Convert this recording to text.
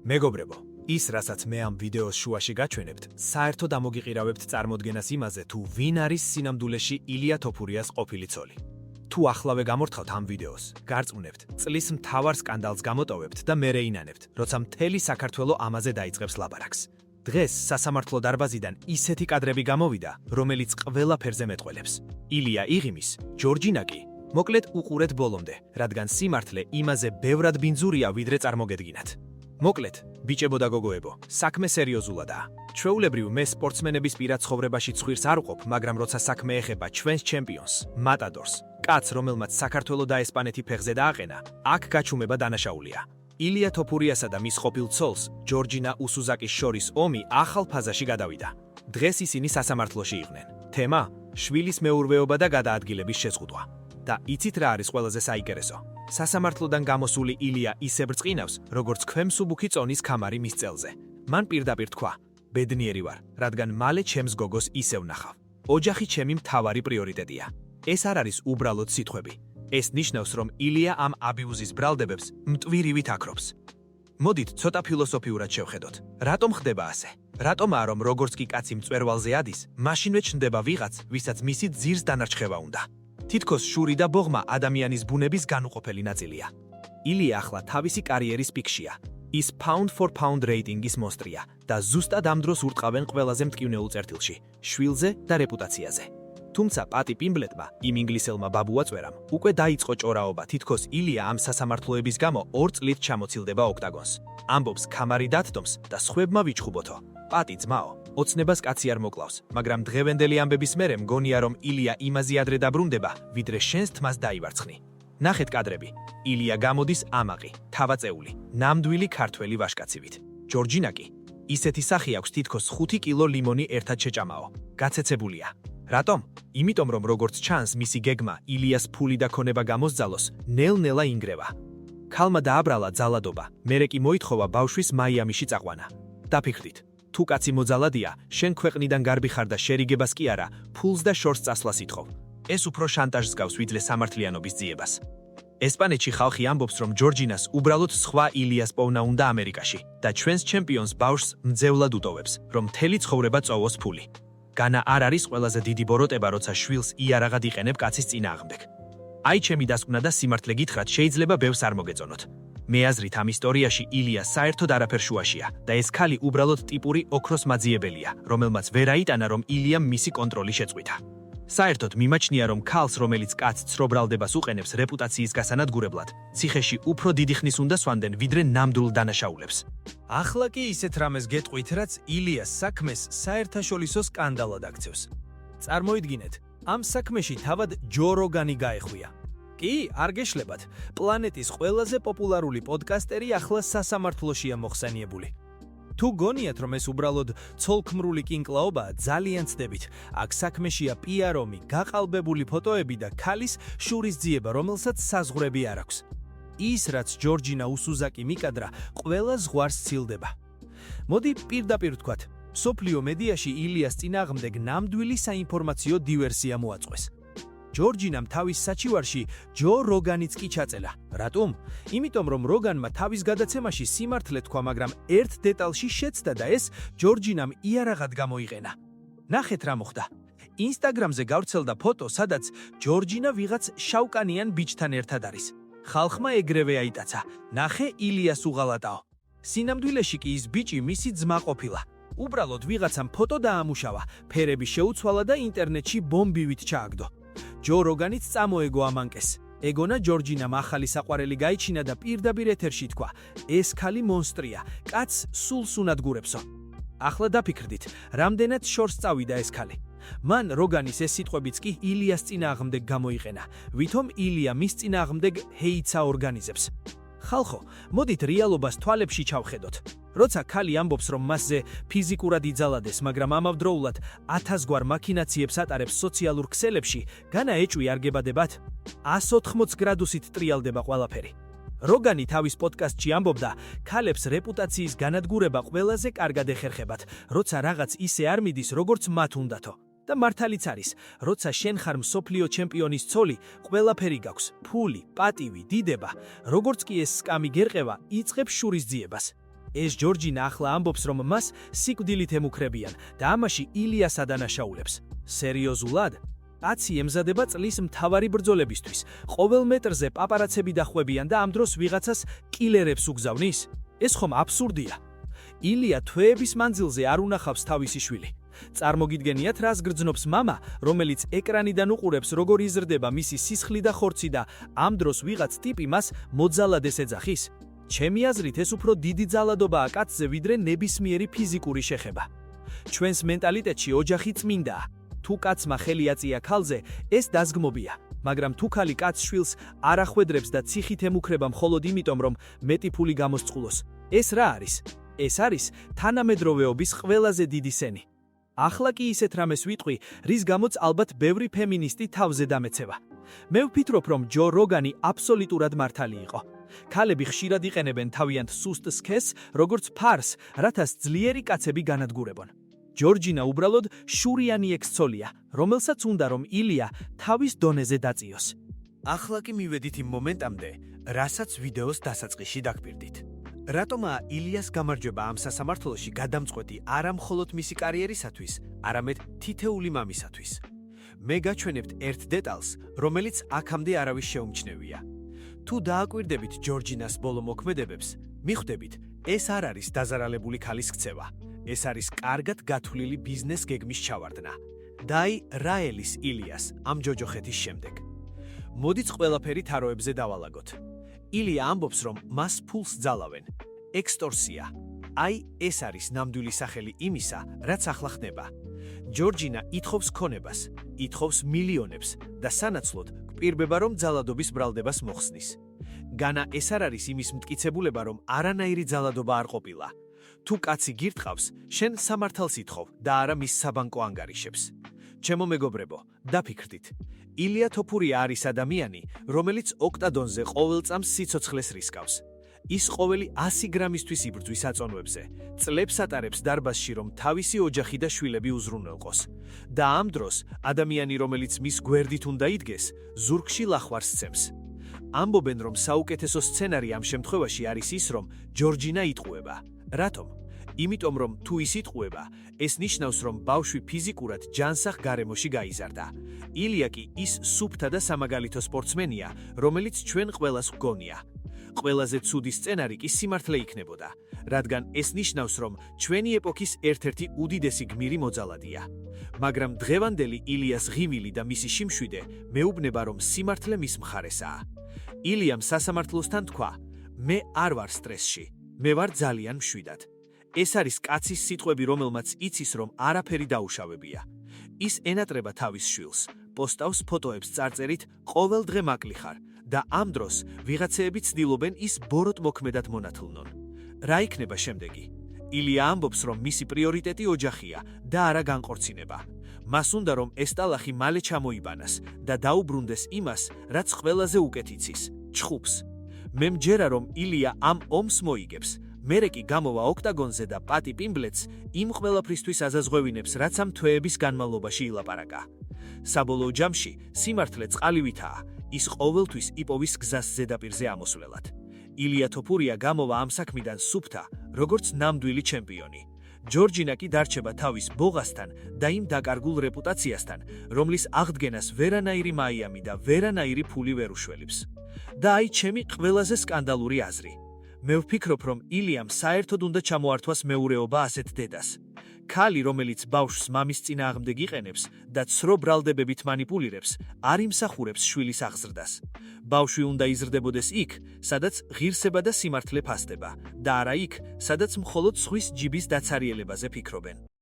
მეგობრებო, ის რასაც მე ამ ვიდეოს შუაში გაჩვენებთ, საერთოდ ამოგიყირავებთ წარმოდგენას იმაზე, თუ ვინ არის სინამდვილეში ილია თოფურიას ყოფილი ცოლი. თუ ახლავე გამორთხოვთ ამ ვიდეოს, გარწმუნებთ, წლის მთავარ სკანდალს გამოტოვებთ და მერე ინანებთ, როცა მთელი საქართველო ამაზე დაიწყებს ლაპარაკს. დღეს სასამართლო დარბაზიდან ისეთი კადრები გამოვიდა, რომელიც ყველაფერზე მეტყველებს. ილია იღიმის, ჯორჯინა კი, მოკლედ უყურეთ ბოლომდე, რადგან სიმართლე იმაზე ბევრად ბინძურია, ვიდრე წარმოგედგინათ. მოკლედ, ბიჭებო და გოგოებო, საქმე სერიოზულადაა. ჩვეულებრივ მე სპორტსმენების პირად ცხოვრებაში ცხვირს არ ვყოფ, მაგრამ როცა საქმე ეხება ჩვენს ჩემპიონს, მატადორს, კაცს, რომელმაც საქართველო და ესპანეთი ფეხზე დააყენა, აქ გაჩუმება დანაშაულია. ილია თოფურიასა და მის ყოფილ ცოლს, ჯორჯინა უსუზაკის შორის ომი ახალ ფაზაში გადავიდა. დღეს ისინი სასამართლოში იყვნენ. თემა: შვილის მეურვეობა და გადაადგილების შეზღუდვა. და იცით რა არის ყველაზე საინტერესო? სასამართლოდან გამოსული ილია ისე ბრწყინავს, როგორც ქვემსუბუქი წონის ქამარი მის წელზე. მან პირდაპირ თქვა: ბედნიერი ვარ, რადგან მალე ჩემს გოგოს ისევ ვნახავ. ოჯახი ჩემი მთავარი პრიორიტეტია. ეს არ არის უბრალოდ სიტყვები. ეს ნიშნავს, რომ ილია ამ აბიუზის ბრალდებებს მტვირივით აკრობს. მოდით ცოტა ფილოსოფიურად შევხედოთ. რატომ ხდება ასე? რატომაა, რომ როგორც კი კაცი მწვერვალზე ადის, მაშინვე ჩნდება ვიღაც, ვისაც მისი ძირს დანარჩხება უნდა. თითქოს შური და ბოღმა ადამიანის ბუნების განუყოფელი ნაწილია. ილია ახლა თავისი კარიერის პიკშია. ის pound for pound რეიტინგის მონსტრია და ზუსტად ამ დროს ურტყავენ ყველაზე მტკივნეულ წერტილში, შვილზე და რეპუტაციაზე. თუმცა პატი პიმბლეტმა, იმ ინგლისელმა ბაბუაწვერამ, უკვე დაიწყო ჭორაობა, თითქოს ილია ამ სასამართლოების გამო 2 წლით ჩამოცილდება ოქტაგონს. ამბობს ქამარი დათდომს და სხვებმა ვიჩხუბოთო. პატი ძმაო, ოცნებას კაცი არ მოკლავს, მაგრამ დღევანდელი ამბების მერე მგონია, რომ ილია იმაზე ადრე დაბრუნდება, ვიდრე შენს თმას დაივარცხნი. ნახეთ კადრები. ილია გამოდის ამაყი, თავაწეული, ნამდვილი ქართველი ვაშკაცივით. ჯორჯინა კი, ისეთი სახი აქვს, თითქოს 5 კილო ლიმონი ერთად შეჭამაო. გაცეცებულია. რატომ? იმიტომ, რომ როგორც ჩანს, მისი გეგმა ილიას ფული და ქონება გამოსძალოს, ნელ-ნელა ინგრევა. ქალმა დააბრალა ძალადობა, მერე კი მოითხოვა ბავშვის მაიამიში წაყვანა. დაფიქრდით, თუ კაცი მოძალადია, შენ ქვეყნიდან გარბი ხარ და შერიგებას კი არა, ფულს და შორს წასვლას ითხოვ. ეს უფრო შანტაჟს გავს, ვიდრე სამართლიანობის ძიებას. ესპანეთში ხალხი ამბობს, რომ ჯორჯინას უბრალოდ სხვა ილიას პოვნა უნდა ამერიკაში და ჩვენს ჩემპიონს ბავშვს მძევლად უტოვებს, რომ მთელი ცხოვრება წოვოს ფული. განა არ არის ყველაზე დიდი ბოროტება, როცა შვილს იარაღად იყენებ კაცის წინააღმდეგ. აი ჩემი დასკვნა და სიმართლე გითხრათ, შეიძლება ბევრს არ მოგეწონოთ. მე აზრით ამ ისტორიაში ილია საერთოდ არაფერ შუაშია და ეს ქალი უბრალოდ ტიპური ოქროს მაძიებელია, რომელმაც ვერ აიტანა, რომ ილიამ მისი კონტროლი შეწყვიტა. საერთოდ მიმაჩნია, რომ ქალს, რომელიც კაცს ცრობრალდებას უყენებს რეპუტაციის გასანადგურებლად, ციხეში უფრო დიდი ხნის უნდა სვამდნენ, ვიდრე ნამდვილ დანაშაულებს. ახლა კი ისეთ რამეს გეტყვით, რაც ილიას საქმეს საერთაშორისო სკანდალად აქცევს. წარმოიდგინეთ, ამ საქმეში თავად ჯო როგანი გაეხვია. კი, არ გეშლებათ, პლანეტის ყველაზე პოპულარული პოდკასტერი ახლა სასამართლოშია მოხსენიებული. თუ გონიათ, რომ ეს უბრალოდ ცოლქმრული კინკლაობაა, ძალიან ცდებით. აქ საქმეშია პიარომი, გაყალბებული ფოტოები და ქალის შურისძიება, რომელსაც საზღვრები არ აქვს. ის, რაც ჯორჯინა უსუზაკი მიკადრა, ყველა ზღვარს ცილდება. მოდი პირდაპირ ვთქვათ, მსოფლიო მედიაში ილიას წინააღმდეგ ნამდვილი საინფორმაციო დივერსია მოაწყვეს. ჯორჯინამ თავის საჩივარში ჯო როგანიც კი ჩაწელა. რატომ? იმიტომ, რომ როგანმა თავის გადაცემაში სიმართლე თქვა, მაგრამ ერთ დეტალში შეცდა და ეს ჯორჯინამ იარაღად გამოიყენა. ნახეთ რა მოხდა. ინსტაგრამზე გავრცელდა ფოტო, სადაც ჯორჯინა ვიღაც შავკანიან ბიჭთან ერთად არის. ხალხმა ეგრევე აიტაცა: ნახე ილიას უღალატაო. სინამდვილეში კი ის ბიჭი მისი ძმა ყოფილა. უბრალოდ ვიღაცამ ფოტო დაამუშავა, ფერები შეუცვალა და ინტერნეტში ბომბივით ჩააგდო. ჯო როგანიც წამოეგო ამანკეს. ეგონა ჯორჯინამ ახალი საყვარელი გაიჩინა და პირდაპირ ეთერში თქვა: ეს ქალი მონსტრია, კაცს სულს უნადგურებსო. ახლა დაფიქრდით, რამდენად შორს წავიდა ეს ქალი. მან როგანის ეს სიტყვებიც კი ილიას წინააღმდეგ გამოიყენა, ვითომ ილია მის წინააღმდეგ ჰეიცა ორგანიზებს. ხალხო, მოდით რეალობას თვალებში ჩავხედოთ. როცა ქალი ამბობს, რომ მასზე ფიზიკურად იძალადეს, მაგრამ ამავდროულად 1000 გვარ მაქინაციებს ატარებს სოციალურ ქსელებში, განა ეჭვი არ გებადებათ? 180 გრადუსით ტრიალდება ყველაფერი. როგანი თავის პოდკასტში ამბობდა, ქალებს რეპუტაციის განადგურება ყველაზე კარგად ეხერხებათ, როცა რაღაც ისე არ მიდის, როგორც მათ უნდათო. და მართალიც არის, როცა შენ ხარ მსოფლიო ჩემპიონის ცოლი, ყველაფერი გაქვს, ფული, პატივი, დიდება, როგორც კი ეს სკამი გერყევა, იწყებს შურისძიებას. ეს ჯორჯინა ახლა ამბობს, რომ მას სიკვდილით ემუქრებიან და ამაში ილიას ადანაშაულებს. სერიოზულად? კაცი ემზადება წლის მთავარი ბრძოლებისთვის. ყოველ მეტრზე პაპარაცები დახვევიან და ამ დროს ვიღაცას კილერებს უგზავნის? ეს ხომ აბსურდია. ილია თვეების მანძილზე არ უნახავს თავისი შვილი. წარმოგიდგენიათ, რას გრძნობს მამა, რომელიც ეკრანიდან უყურებს, როგორ იზრდება მისი სისხლი და ხორცი და ამ დროს ვიღაც ტიპი მას მოძალადეს ეძახის? ჩემი აზრით, ეს უფრო დიდი ძალადობაა კაცზე, ვიდრე ნებისმიერი ფიზიკური შეხება. ჩვენს მენტალიტეტში ოჯახი წმინდაა. თუ კაცმა ხელი აწია ქალზე, ეს დაზგმობია. მაგრამ თუ ქალი კაცს შვილს არ ახვედრებს და ციხით ემუქრება მხოლოდ იმიტომ, რომ მეტი ფული გამოსწყულოს, ეს რა არის? ეს არის თანამედროვეობის ყველაზე დიდი სენი. ახლა კი ისეთ რამეს ვიტყვი, რის გამოც ალბათ ბევრი ფემინისტი თავზე დამეცევა. მე ვფიქრობ, რომ ჯო როგანი აბსოლუტურად მართალი იყო. ქალები ხშირად იყენებენ თავიანთ სუსტ სქესს, როგორც ფარს, რათაც ძლიერი კაცები განადგურებონ. ჯორჯინა უბრალოდ შურიანი ექს-ცოლია, რომელსაც უნდა რომ ილია თავის დონეზე დაწიოს. ახლა კი მივედით იმ მომენტამდე, რასაც ვიდეოს დასაწყისში დაგპირდით. რატომაა ილიას გამარჯვება ამ სასამართლოში გადამწყვეტი არა მხოლოდ მისი კარიერისათვის, არამედ თითეული მამისათვის. მე გაჩვენებთ ერთ დეტალს, რომელიც აქამდე არავის შეუმჩნევია. თუ დააკვირდებით ჯორჯინას ბოლო მოქმედებებს, მიხვდებით, ეს არ არის დაზარალებული ქალის ქცევა. ეს არის კარგად გათვლილი ბიზნეს გეგმის ჩავარდნა. დაი რაელის ილიას ამ ჯოჯოხეთის შემდეგ. მოდით ყველაფერი თაროებზე დავალაგოთ. ილია ამბობს, რომ მას ფულს ძალავენ. ექსტორსია. აი, ეს არის ნამდვილი სახელი იმისა, რაც ახლა ხდება. ჯორჯინა ითხოვს ქონებას, ითხოვს მილიონებს და სანაცვლოდ გვპირდება, რომ ძალადობის ბრალდებას მოხსნის. განა ეს არ არის იმის მტკიცებულება, რომ არანაირი ძალადობა არ ყოფილა. თუ კაცი გირტყავს, შენ სამართალს ითხოვ და არა მის საბანკო ანგარიშებს. ჩემო მეგობრებო, დაფიქრდით. ილია თოფურია არის ადამიანი, რომელიც ოქტადონზე ყოველ წამს სიცოცხლეს რისკავს. ის ყოველი 100 გრამისთვის იბრძვის აწონვებზე, წლებს ატარებს დარბაზში, რომ თავისი ოჯახი და შვილები უზრუნველყოს. და ამ დროს ადამიანი, რომელიც მის გვერდით უნდა იდგეს, ზურგში ლახვარს სცემს. ამბობენ, რომ საუკეთესო სცენარი ამ შემთხვევაში არის ის, რომ ჯორჯინა იტყუება. რატომ? იმიტომ, რომ თუ ის იტყუება, ეს ნიშნავს, რომ ბავშვი ფიზიკურად ჯანსაღ გარემოში გაიზარდა. ილია კი ის სუფთა და სამაგალითო სპორტსმენია, რომელიც ჩვენ ყველას გვგონია. ყველაზე ცუდი სცენარი კი სიმართლე იქნებოდა, რადგან ეს ნიშნავს, რომ ჩვენი ეპოქის ერთ-ერთი უდიდესი გმირი მოძალადია. მაგრამ დღევანდელი ილიას ღიმილი და მისი შიმშვიდე მეუბნება, რომ სიმართლე მის მხარესაა. ილიამ სასამართლოსთან თქვა: მე არ ვარ სტრესში, მე ვარ ძალიან მშვიდად. ეს არის კაცის სიტყვები, რომელმაც იცის, რომ არაფერი დაუშავებია. ის ენატრება თავის შვილს, პოსტავს ფოტოებს წარწერით ყოველ დღე მაკლი ხარ და ამ დროს ვიღაცეები ცდილობენ ის ბოროტ მოქმედად მონათლნონ. რა იქნება შემდეგი? ილია ამბობს, რომ მისი პრიორიტეტი ოჯახია და არა განყორცინება. მას უნდა რომ ეს ტალახი მალე ჩამოიბანას და დაუბრუნდეს იმას, რაც ყველაზე უკეთ იცის, ჩხუბს. მე მჯერა, რომ ილია ამ ომს მოიგებს. მერე კი გამოვა ოქტაგონზე და პატი პიმბლეტს იმ ყველაფრისთვის აზაზღვევინებს, რაც ამ თვეების განმავლობაში ილაპარაკა. საბოლოო ჯამში სიმართლე წყალივითაა, ის ყოველთვის იპოვის გზას ზედაპირზე ამოსვლელად. ილია თოფურია გამოვა ამ საქმიდან სუფთა, როგორც ნამდვილი ჩემპიონი. ჯორჯინა კი დარჩება თავის ბოღასთან და იმ დაკარგულ რეპუტაციასთან, რომლის აღდგენას ვერანაირი მაიამი და ვერანაირი ფული ვერ უშველებს. და აი ჩემი ყველაზე სკანდალური აზრი. მე ვფიქრობ, რომ ილიამ საერთოდ უნდა ჩამოართვას მეურეობა ასეთ დედას. ქალი, რომელიც ბავშვს მამის წინააღმდეგ იყენებს და ცრო ბრალდებებით მანიპულირებს, არ იმსახურებს შვილის აღზრდას. ბავშვი უნდა იზრდებოდეს იქ, სადაც ღირსება და სიმართლე ფასდება და არა იქ, სადაც მხოლოდ სხვის ჯიბის დაცარიელებაზე ფიქრობენ.